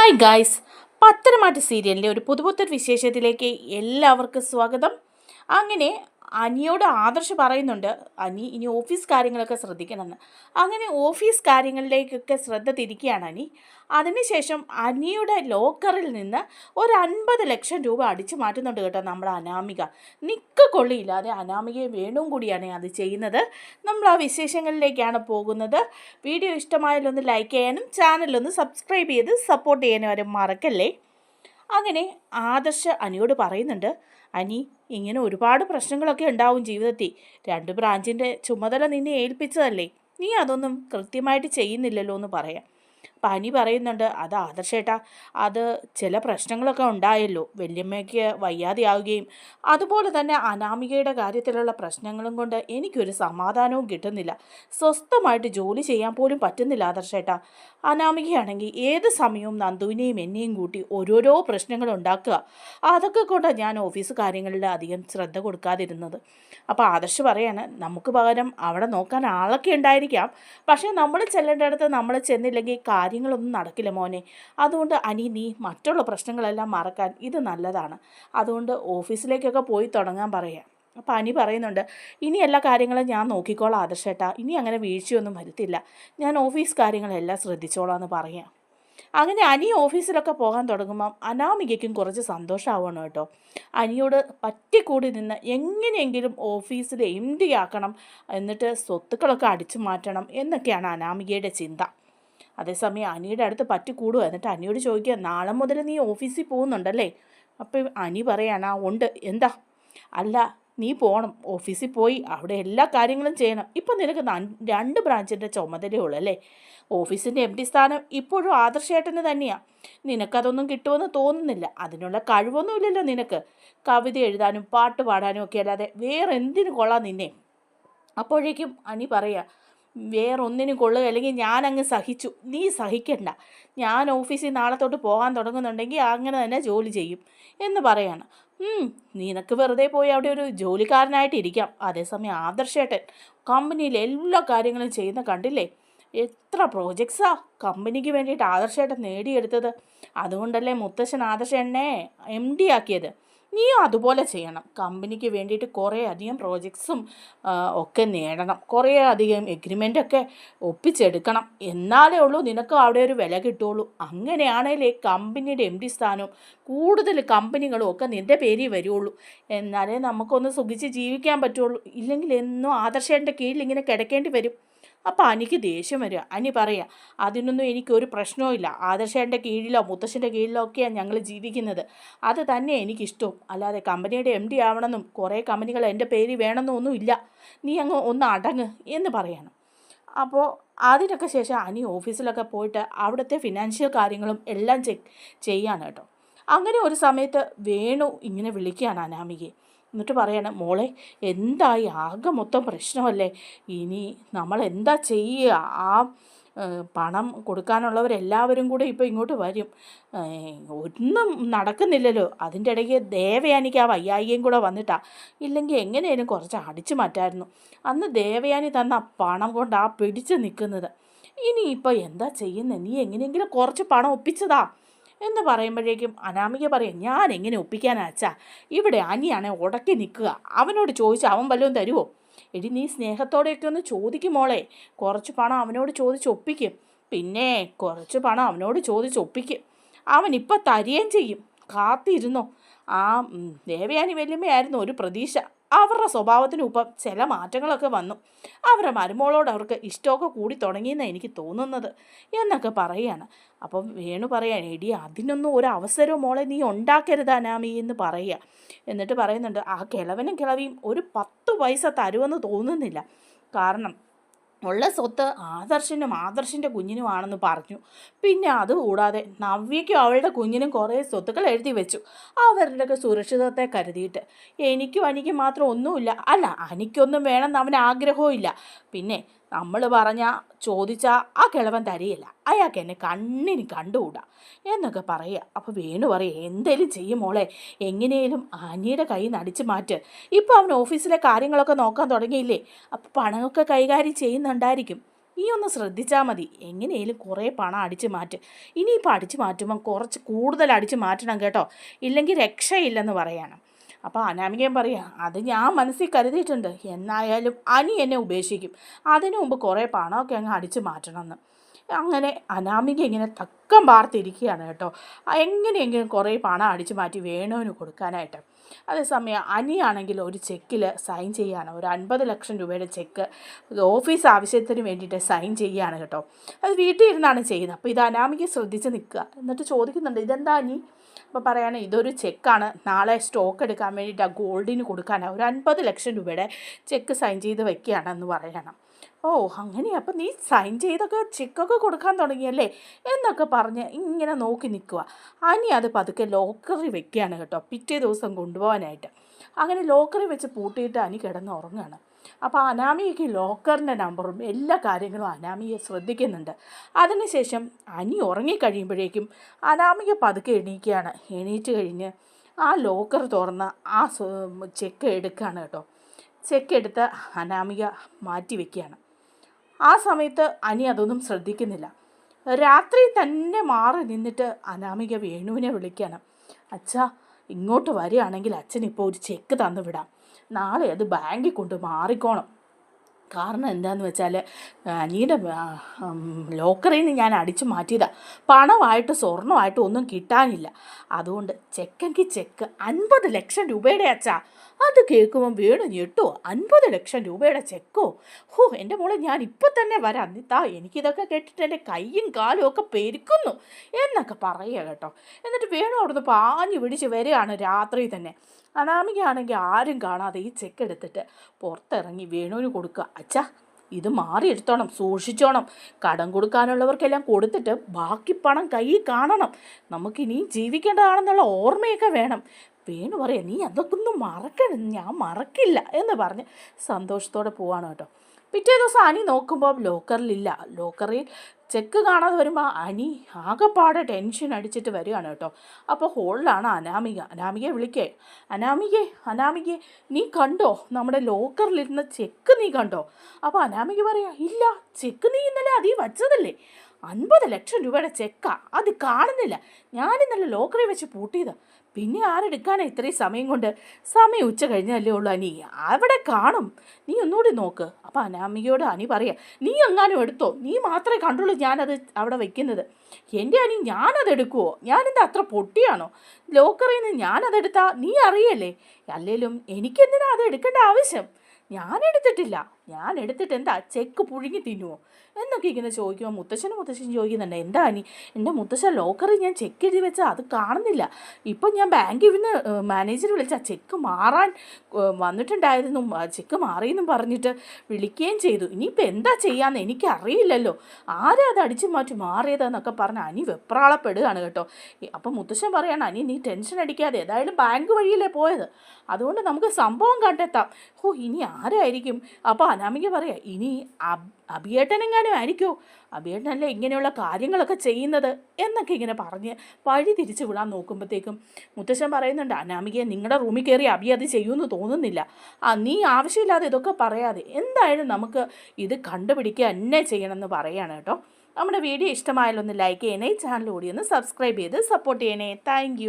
Hi guys, Patharamattu സീരിയലിൻ്റെ ഒരു പുതുപുത്തൻ വിശേഷത്തിലേക്ക് എല്ലാവർക്കും സ്വാഗതം. അങ്ങനെ അനിയോട് ആദർശ് പറയുന്നുണ്ട് അനി ഇനി ഓഫീസ് കാര്യങ്ങളൊക്കെ ശ്രദ്ധിക്കണമെന്ന്. അങ്ങനെ ഓഫീസ് കാര്യങ്ങളിലേക്കൊക്കെ ശ്രദ്ധ തിരിക്കുകയാണ് അനി. അതിനുശേഷം അനിയുടെ ലോക്കറിൽ നിന്ന് ഒരു 50 ലക്ഷം രൂപ അടിച്ചു മാറ്റുന്നുണ്ട് കേട്ടോ നമ്മുടെ അനാമിക. കൊള്ളിയില്ലാതെ അനാമികയും വേണുവും കൂടിയാണ് അത് ചെയ്യുന്നത്. നമ്മൾ ആ വിശേഷങ്ങളിലേക്കാണ് പോകുന്നത്. വീഡിയോ ഇഷ്ടമായാലൊന്ന് ലൈക്ക് ചെയ്യാനും ചാനലൊന്ന് സബ്സ്ക്രൈബ് ചെയ്ത് സപ്പോർട്ട് ചെയ്യാനും ആരും മറക്കല്ലേ. അങ്ങനെ ആദർശ് അനിയോട് പറയുന്നുണ്ട്, അനി ഇങ്ങനെ ഒരുപാട് പ്രശ്നങ്ങളൊക്കെ ഉണ്ടാവും ജീവിതത്തിൽ. 2 ബ്രാഞ്ചിൻ്റെ ചുമതല നിന്നെ ഏൽപ്പിച്ചതല്ലേ, നീ അതൊന്നും കൃത്യമായിട്ട് ചെയ്യുന്നില്ലല്ലോ എന്ന് പറയാം. അപ്പം അനി പറയുന്നുണ്ട്, അത് ആദർശേട്ടാ, അത് ചില പ്രശ്നങ്ങളൊക്കെ ഉണ്ടായല്ലോ. വല്യമ്മയ്ക്ക് വയ്യാതെയാവുകയും അതുപോലെ തന്നെ അനാമികയുടെ കാര്യത്തിലുള്ള പ്രശ്നങ്ങളും കൊണ്ട് എനിക്കൊരു സമാധാനവും കിട്ടുന്നില്ല. സ്വസ്ഥമായിട്ട് ജോലി ചെയ്യാൻ പോലും പറ്റുന്നില്ല ആദർശേട്ടാ. അനാമികയാണെങ്കിൽ ഏത് സമയവും നന്ദുവിനെയും എന്നെയും കൂട്ടി ഓരോരോ പ്രശ്നങ്ങൾ ഉണ്ടാക്കുക. അതൊക്കെ കൊണ്ടാണ് ഞാൻ ഓഫീസ് കാര്യങ്ങളിൽ അധികം ശ്രദ്ധ കൊടുക്കാതിരുന്നത്. അപ്പോൾ ആദർശ് പറയാണ്, നമുക്ക് പകരം അവിടെ നോക്കാൻ ആളൊക്കെ ഉണ്ടായിരിക്കാം, പക്ഷേ നമ്മൾ ചെല്ലേണ്ടടുത്ത് നമ്മൾ ചെന്നില്ലെങ്കിൽ കാര്യങ്ങളൊന്നും നടക്കില്ല മോനെ. അതുകൊണ്ട് അനി നീ മറ്റുള്ള പ്രശ്നങ്ങളെല്ലാം മറക്കാൻ ഇത് നല്ലതാണ്. അതുകൊണ്ട് ഓഫീസിലേക്കൊക്കെ പോയി തുടങ്ങാൻ പറയാം. അപ്പോൾ അനി പറയുന്നുണ്ട്, ഇനി എല്ലാ കാര്യങ്ങളും ഞാൻ നോക്കിക്കോളാം ആദർശേട്ടാ, ഇനി അങ്ങനെ വീഴ്ചയൊന്നും വരുത്തില്ല, ഞാൻ ഓഫീസ് കാര്യങ്ങളെല്ലാം ശ്രദ്ധിച്ചോളാം എന്ന് പറയാം. അങ്ങനെ അനി ഓഫീസിലൊക്കെ പോകാൻ തുടങ്ങുമ്പം അനാമികയ്ക്കും കുറച്ച് സന്തോഷമാവണം കേട്ടോ. അനിയോട് പറ്റിക്കൂടി നിന്ന് എങ്ങനെയെങ്കിലും ഓഫീസിൽ MD ആക്കണം, എന്നിട്ട് സ്വത്തുക്കളൊക്കെ അടിച്ചു മാറ്റണം എന്നൊക്കെയാണ് അനാമികയുടെ ചിന്ത. അതേസമയം അനിയുടെ അടുത്ത് പറ്റിക്കൂടുക. എന്നിട്ട് അനിയോട് ചോദിക്കുക, നാളെ മുതൽ നീ ഓഫീസിൽ പോകുന്നുണ്ടല്ലേ? അപ്പം അനി പറയാനാ, ഉണ്ട്, എന്താ? അല്ല, നീ പോകണം, ഓഫീസിൽ പോയി അവിടെ എല്ലാ കാര്യങ്ങളും ചെയ്യണം. ഇപ്പം നിനക്ക് 2 ബ്രാഞ്ചിൻ്റെ ചുമതലയേ ഉള്ളൂ അല്ലേ? ഓഫീസിൻ്റെ MD സ്ഥാനം ഇപ്പോഴും ആദർശേട്ടന് തന്നെയാണ്. നിനക്കതൊന്നും കിട്ടുമെന്ന് തോന്നുന്നില്ല. അതിനുള്ള കഴിവൊന്നുമില്ലല്ലോ നിനക്ക്. കവിത എഴുതാനും പാട്ട് പാടാനും ഒക്കെ അല്ലാതെ വേറെ എന്തിനു കൊള്ളാം നിന്നെ? അപ്പോഴേക്കും അനി പറയുക, വേറൊന്നിനും കൊള്ളുക അല്ലെങ്കിൽ ഞാനങ്ങ് സഹിച്ചു, നീ സഹിക്കണ്ട. ഞാൻ ഓഫീസിൽ നാളെ തൊട്ട് പോകാൻ തുടങ്ങുന്നുണ്ടെങ്കിൽ അങ്ങനെ തന്നെ ജോലി ചെയ്യും എന്ന് പറയാണ്. നിനക്ക് വെറുതെ പോയി അവിടെ ഒരു ജോലിക്കാരനായിട്ടിരിക്കാം. അതേസമയം ആദർശേട്ടൻ കമ്പനിയിൽ എല്ലാ കാര്യങ്ങളും ചെയ്യുന്ന കണ്ടില്ലേ? എത്ര പ്രോജക്ട്സാ കമ്പനിക്ക് വേണ്ടിയിട്ട് ആദർശേട്ടൻ നേടിയെടുത്തത്. അതുകൊണ്ടല്ലേ മുത്തശ്ശൻ ആദർശേട്ടനെ MD ആക്കിയത്. നീയും അതുപോലെ ചെയ്യണം. കമ്പനിക്ക് വേണ്ടിയിട്ട് കുറേ അധികം പ്രോജക്ട്സും ഒക്കെ നേടണം, കുറേ അധികം എഗ്രിമെൻ്റൊക്കെ ഒപ്പിച്ചെടുക്കണം. എന്നാലേ ഉള്ളൂ നിനക്ക് അവിടെ ഒരു വില കിട്ടുള്ളൂ. അങ്ങനെയാണേലേ കമ്പനിയുടെ MD സ്ഥാനവും കൂടുതൽ കമ്പനികളും ഒക്കെ നിൻ്റെ പേരിൽ വരുള്ളൂ. എന്നാലേ നമുക്കൊന്ന് സുഖിച്ച് ജീവിക്കാൻ പറ്റുള്ളൂ. ഇല്ലെങ്കിൽ എന്നും ആദർശേട്ടൻ്റെ കീഴിൽ ഇങ്ങനെ കിടക്കേണ്ടി വരും. അപ്പോൾ അനിക്ക് ദേഷ്യം വരിക. അനി പറയുക, അതിനൊന്നും എനിക്കൊരു പ്രശ്നവും ഇല്ല. ആദർശേട്ടൻ്റെ കീഴിലോ മുത്തശ്ശൻ്റെ കീഴിലോ ഒക്കെയാണ് ഞങ്ങൾ ജീവിക്കുന്നത്. അത് തന്നെ എനിക്കിഷ്ടവും. അല്ലാതെ കമ്പനിയുടെ MD ആവണമെന്നും കുറേ കമ്പനികൾ എൻ്റെ പേരിൽ വേണമെന്നും ഒന്നുമില്ല. നീ അങ്ങ് ഒന്ന് അടങ്ങ് എന്ന് പറയണം. അപ്പോൾ അതിനൊക്കെ ശേഷം അനി ഓഫീസിലൊക്കെ പോയിട്ട് അവിടുത്തെ ഫിനാൻഷ്യൽ കാര്യങ്ങളും എല്ലാം ചെയ്യാണ് കേട്ടോ. അങ്ങനെ ഒരു സമയത്ത് വേണു ഇങ്ങനെ വിളിക്കുകയാണ് അനാമികയെ. എന്നിട്ട് പറയാണ്, മോളെ എന്തായി? ആകെ മൊത്തം പ്രശ്നമല്ലേ? ഇനി നമ്മൾ എന്താ ചെയ്യുക? ആ പണം കൊടുക്കാനുള്ളവരെല്ലാവരും കൂടെ ഇപ്പോൾ ഇങ്ങോട്ട് വരും. ഒന്നും നടക്കുന്നില്ലല്ലോ. അതിൻ്റെ ഇടയ്ക്ക് ദേവയാനിക്ക് ആ വയ്യായികയും കൂടെ വന്നിട്ടാ. ഇല്ലെങ്കിൽ എങ്ങനെയാലും കുറച്ച് അടിച്ചു മാറ്റായിരുന്നു. അന്ന് ദേവയാനി തന്ന പണം കൊണ്ടാ പിടിച്ച് നിൽക്കുന്നത്. ഇനിയിപ്പോൾ എന്താ ചെയ്യുന്നത്? നീ എങ്ങനെയെങ്കിലും കുറച്ച് പണം ഒപ്പിച്ചതാ എന്ന് പറയുമ്പോഴേക്കും അനാമിക പറയും, ഞാൻ എങ്ങനെ ഒപ്പിക്കാനാ അച്ഛാ? ഇവിടെ അനിയാണെ ഉടക്കി നിൽക്കുക. അവനോട് ചോദിച്ചാൽ അവൻ വല്ലതും തരുമോ? എടി നീ സ്നേഹത്തോടെയൊക്കെ ഒന്ന് ചോദിക്കും മോളെ. കുറച്ച് പണം അവനോട് ചോദിച്ച് ഒപ്പിക്കും. പിന്നെ കുറച്ച് പണം അവനോട് ചോദിച്ച് ഒപ്പിക്കും. അവനിപ്പോൾ തരികയും ചെയ്യും. കാത്തിരുന്നോ. ആ ദേവയാനി വല്യമ്മയായിരുന്നു ഒരു പ്രതീക്ഷ. അവരുടെ സ്വഭാവത്തിനും ഇപ്പം ചില മാറ്റങ്ങളൊക്കെ വന്നു. അവരുടെ മരുമോളോട് അവർക്ക് ഇഷ്ടമൊക്കെ കൂടി തുടങ്ങിയെന്നാണ് എനിക്ക് തോന്നുന്നത് എന്നൊക്കെ പറയുകയാണ്. അപ്പം വേണു പറയാൻ, എടി അതിനൊന്നും ഒരു അവസരവും മോളെ നീ ഉണ്ടാക്കരുത് അനാമി എന്ന് പറയുക. എന്നിട്ട് പറയുന്നുണ്ട്, ആ കിളവനും കിളവിയും ഒരു 10 പൈസ തരുമെന്ന് തോന്നുന്നില്ല. കാരണം ഉള്ള സ്വത്ത് ആദർശിൻ്റെ കുഞ്ഞിനുമാണെന്ന് പറഞ്ഞു. പിന്നെ അതുകൂടാതെ നവ്യയ്ക്കും അവളുടെ കുഞ്ഞിനും കുറേ സ്വത്തുക്കൾ എഴുതി വെച്ചു, അവരുടെയൊക്കെ സുരക്ഷിതത്തെ കരുതിയിട്ട്. എനിക്കും മാത്രം ഒന്നുമില്ല. അല്ല, എനിക്കൊന്നും വേണമെന്ന് അവന് ആഗ്രഹവും ഇല്ല. പിന്നെ നമ്മൾ ചോദിച്ചാൽ ആ കിളവൻ തരികയില്ല. അയാൾക്ക് എന്നെ കണ്ണിന് കണ്ടുകൂടാ എന്നൊക്കെ പറയുക. അപ്പോൾ വേണു പറയുക, എന്തേലും ചെയ്യും മോളെ, എങ്ങനെയും അനിയുടെ കയ്യിൽ നിന്ന് അടിച്ചു മാറ്റ്. ഇപ്പോൾ അവൻ ഓഫീസിലെ കാര്യങ്ങളൊക്കെ നോക്കാൻ തുടങ്ങിയില്ലേ? അപ്പോൾ പണമൊക്കെ കൈകാര്യം ചെയ്യുന്നുണ്ടായിരിക്കും. ഈ ഒന്ന് ശ്രദ്ധിച്ചാൽ മതി, എങ്ങനെയും കുറേ പണം അടിച്ച് മാറ്റും. ഇനിയിപ്പോൾ അടിച്ച് മാറ്റുമ്പം കുറച്ച് കൂടുതൽ അടിച്ച് മാറ്റണം കേട്ടോ, ഇല്ലെങ്കിൽ രക്ഷയില്ലെന്ന് പറയാണ്. അപ്പോൾ അനാമികയും പറയാം, അത് ഞാൻ മനസ്സിൽ കരുതിയിട്ടുണ്ട്, എന്നായാലും അനി എന്നെ ഉപേക്ഷിക്കും, അതിനു മുമ്പ് കുറേ പണമൊക്കെ അങ്ങ് അടിച്ച് മാറ്റണമെന്ന്. അങ്ങനെ അനാമിക ഇങ്ങനെ തക്കം പാർത്തിരിക്കുകയാണ് കേട്ടോ, എങ്ങനെയെങ്കിലും കുറേ പണം അടിച്ച് മാറ്റി വേണുവിന് കൊടുക്കാനായിട്ട്. അതേസമയം അനിയാണെങ്കിൽ ഒരു ചെക്കിൽ സൈൻ ചെയ്യുകയാണ്, ഒരു 50 ലക്ഷം രൂപയുടെ ചെക്ക് ഓഫീസ് ആവശ്യത്തിന് വേണ്ടിയിട്ട് സൈൻ ചെയ്യുകയാണ് കേട്ടോ. അത് വീട്ടിൽ ഇരുന്നാണ് ചെയ്യുന്നത്. അപ്പോൾ ഇത് അനാമിക ശ്രദ്ധിച്ച് നിൽക്കുക. എന്നിട്ട് ചോദിക്കുന്നുണ്ട്, ഇതെന്താ അനി? അപ്പോൾ പറയാണ്, ഇതൊരു ചെക്കാണ്, നാളെ സ്റ്റോക്ക് എടുക്കാൻ വേണ്ടിയിട്ട് ആ ഗോൾഡിന് കൊടുക്കാനാണ്, ഒരു 50 ലക്ഷം രൂപയുടെ ചെക്ക് സൈൻ ചെയ്ത് വെക്കുകയാണെന്ന് പറയണം. ഓ അങ്ങനെ, അപ്പം നീ സൈൻ ചെയ്തൊക്കെ ചെക്കൊക്കെ കൊടുക്കാൻ തുടങ്ങിയല്ലേ എന്നൊക്കെ പറഞ്ഞ് ഇങ്ങനെ നോക്കി നിൽക്കുക. അനി അത് പതുക്കെ ലോക്കറിൽ വെക്കുകയാണ് കേട്ടോ, പിറ്റേ ദിവസം കൊണ്ടുപോകാനായിട്ട്. അങ്ങനെ ലോക്കറിൽ വെച്ച് പൂട്ടിയിട്ട് അനി കിടന്ന് ഉറങ്ങുകയാണ്. അപ്പോൾ അനാമികയ്ക്ക് ലോക്കറിൻ്റെ നമ്പറും എല്ലാ കാര്യങ്ങളും അനാമിക ശ്രദ്ധിക്കുന്നുണ്ട്. അതിനുശേഷം അനി ഉറങ്ങിക്കഴിയുമ്പോഴേക്കും അനാമിക പതുക്കെ എണീക്കുകയാണ്. എണീറ്റ് കഴിഞ്ഞ് ആ ലോക്കർ തുറന്ന് ആ ചെക്ക് എടുക്കുകയാണ് കേട്ടോ. ചെക്ക് എടുത്ത് അനാമിക മാറ്റി വയ്ക്കുകയാണ്. ആ സമയത്ത് അനി അതൊന്നും ശ്രദ്ധിക്കുന്നില്ല. രാത്രി തന്നെ മാറി നിന്നിട്ട് അനാമിക വേണുവിനെ വിളിക്കുകയാണ്. അച്ഛാ, ഇങ്ങോട്ട് വരികയാണെങ്കിൽ അച്ഛൻ ഇപ്പോൾ ഒരു ചെക്ക് തന്നു വിടാം, നാളെ അത് ബാങ്കിൽ കൊണ്ട് മാറിക്കോണം. കാരണം എന്താണെന്ന് വെച്ചാൽ അനിയുടെ ലോക്കറിൽ നിന്ന് ഞാൻ അടിച്ചു മാറ്റിയതാണ്, പണമായിട്ട് സ്വർണ്ണമായിട്ട് ഒന്നും കിട്ടാനില്ല. അതുകൊണ്ട് ചെക്കെങ്കിൽ ചെക്ക് 50 ലക്ഷം രൂപയുടെ അച്ഛാ. അത് കേൾക്കുമ്പം വേണു ഞെട്ടോ, 50 ലക്ഷം രൂപയുടെ ചെക്കോ? ഹോ എൻ്റെ മോളെ, ഞാൻ ഇപ്പം തന്നെ വരാം, അന്നിത്താ എനിക്കിതൊക്കെ കേട്ടിട്ട് എൻ്റെ കൈയും കാലും ഒക്കെ പെരുക്കുന്നു എന്നൊക്കെ പറയുക കേട്ടോ. എന്നിട്ട് വേണു അവിടുന്ന് പാഞ്ഞു പിടിച്ച് വരികയാണ് രാത്രി തന്നെ. അനാമികയാണെങ്കിൽ ആരും കാണാതെ ഈ ചെക്ക് എടുത്തിട്ട് പുറത്തിറങ്ങി വേണുവിന് കൊടുക്കുക. അച്ഛാ, ഇത് മാറിയെടുത്തോണം, സൂക്ഷിച്ചോണം, കടം കൊടുക്കാനുള്ളവർക്കെല്ലാം കൊടുത്തിട്ട് ബാക്കി പണം കയ്യിൽ കാണണം, നമുക്കിനിയും ജീവിക്കേണ്ടതാണെന്നുള്ള ഓർമ്മയൊക്കെ വേണം. വേണു പറയാം, നീ അതൊക്കെ ഒന്നും മറക്കണം, ഞാൻ മറക്കില്ല എന്ന് പറഞ്ഞ് സന്തോഷത്തോടെ പോവാണ് കേട്ടോ. പിറ്റേ ദിവസം അനി നോക്കുമ്പോൾ ലോക്കറിലില്ല. ലോക്കറിൽ ചെക്ക് കാണാതെ വരുമ്പോൾ അനി ആകെപ്പാടെ ടെൻഷൻ അടിച്ചിട്ട് വരികയാണ് കേട്ടോ. അപ്പോൾ ഹോളിലാണ് അനാമിക. അനാമികയെ വിളിക്കേ, അനാമികയെ നീ കണ്ടോ, നമ്മുടെ ലോക്കറിലിരുന്ന ചെക്ക് നീ കണ്ടോ? അപ്പോൾ അനാമിക പറയാം, ഇല്ല, ചെക്ക് നീ ഇന്നലെ അതിൽ വച്ചതല്ലേ, 50 ലക്ഷം രൂപയുടെ ചെക്കാ, അത് കാണുന്നില്ല, ഞാനിന്നലെ ലോക്കറിൽ വെച്ച് പൂട്ടിയത്, പിന്നെ ആരെടുക്കാനാ ഇത്രയും സമയം കൊണ്ട്? സമയം ഉച്ച കഴിഞ്ഞല്ലേ ഉള്ളൂ അനി, അവിടെ കാണും, നീ ഒന്നുകൂടി നോക്ക്. അപ്പോൾ അനാമികയോട് അനി പറയാം, നീ എങ്ങാനും എടുത്തോ, നീ മാത്രമേ കണ്ടുള്ളൂ ഞാനത് അവിടെ വെക്കുന്നത്. എൻ്റെ അനി, ഞാനത് എടുക്കുമോ? ഞാനെന്താ അത്ര പൊട്ടിയാണോ? ലോക്കറിൽ നിന്ന് ഞാനതെടുത്താ നീ അറിയല്ലേ? അല്ലേലും എനിക്കെന്തിനാ അത് എടുക്കേണ്ട ആവശ്യം? ഞാൻ എടുത്തിട്ട് എന്താ ചെക്ക് പുഴുങ്ങി തിന്നുമോ എന്നൊക്കെ ഇങ്ങനെ ചോദിക്കുമ്പോൾ മുത്തശ്ശൻ ചോദിക്കുന്നുണ്ട്, എന്താ അനി, എൻ്റെ മുത്തശ്ശൻ ലോക്കറിൽ ഞാൻ ചെക്ക് എഴുതി വെച്ചാൽ അത് കാണുന്നില്ല, ഇപ്പം ഞാൻ ബാങ്കിൽ നിന്ന് മാനേജർ വിളിച്ചാൽ ചെക്ക് മാറാൻ വന്നിട്ടുണ്ടായിരുന്നു, ചെക്ക് മാറിയെന്നും പറഞ്ഞിട്ട് വിളിക്കുകയും ചെയ്തു, ഇനിയിപ്പോൾ എന്താ ചെയ്യാമെന്ന് എനിക്കറിയില്ലല്ലോ, ആരാ അത് അടിച്ചു മാറ്റി മാറിയതെന്നൊക്കെ പറഞ്ഞ് അനി വെപ്രാളപ്പെടുകയാണ് കേട്ടോ. അപ്പം മുത്തശ്ശൻ പറയാണ്, അനി നീ ടെൻഷൻ അടിക്കാതെ, ഏതായാലും ബാങ്ക് വഴിയല്ലേ പോയത്, അതുകൊണ്ട് നമുക്ക് സംഭവം കണ്ടെത്താം. ഇനി ആരായിരിക്കും? അപ്പോൾ അനാമിക പറയാം, ഇനി അഭിയേട്ടനെങ്ങാനും ആയിരിക്കുമോ, അഭിയേട്ടനല്ലേ ഇങ്ങനെയുള്ള കാര്യങ്ങളൊക്കെ ചെയ്യുന്നത് എന്നൊക്കെ ഇങ്ങനെ പറഞ്ഞ് വഴി തിരിച്ച് വിടാൻ നോക്കുമ്പോഴത്തേക്കും മുത്തശ്ശൻ പറയുന്നുണ്ട്, അനാമികയെ നിങ്ങളുടെ റൂമിൽ കയറി അഭി അത് ചെയ്യുമെന്ന് തോന്നുന്നില്ല, നീ ആവശ്യമില്ലാതെ ഇതൊക്കെ പറയാതെ എന്തായാലും നമുക്ക് ഇത് കണ്ടുപിടിക്കുക തന്നെ ചെയ്യണമെന്ന് പറയുകയാണ് കേട്ടോ. നമ്മുടെ വീഡിയോ ഇഷ്ടമായാലൊന്ന് ലൈക്ക് ചെയ്യണേ, ചാനൽ കൂടി ഒന്ന് സബ്സ്ക്രൈബ് ചെയ്ത് സപ്പോർട്ട് ചെയ്യണേ. Thank you.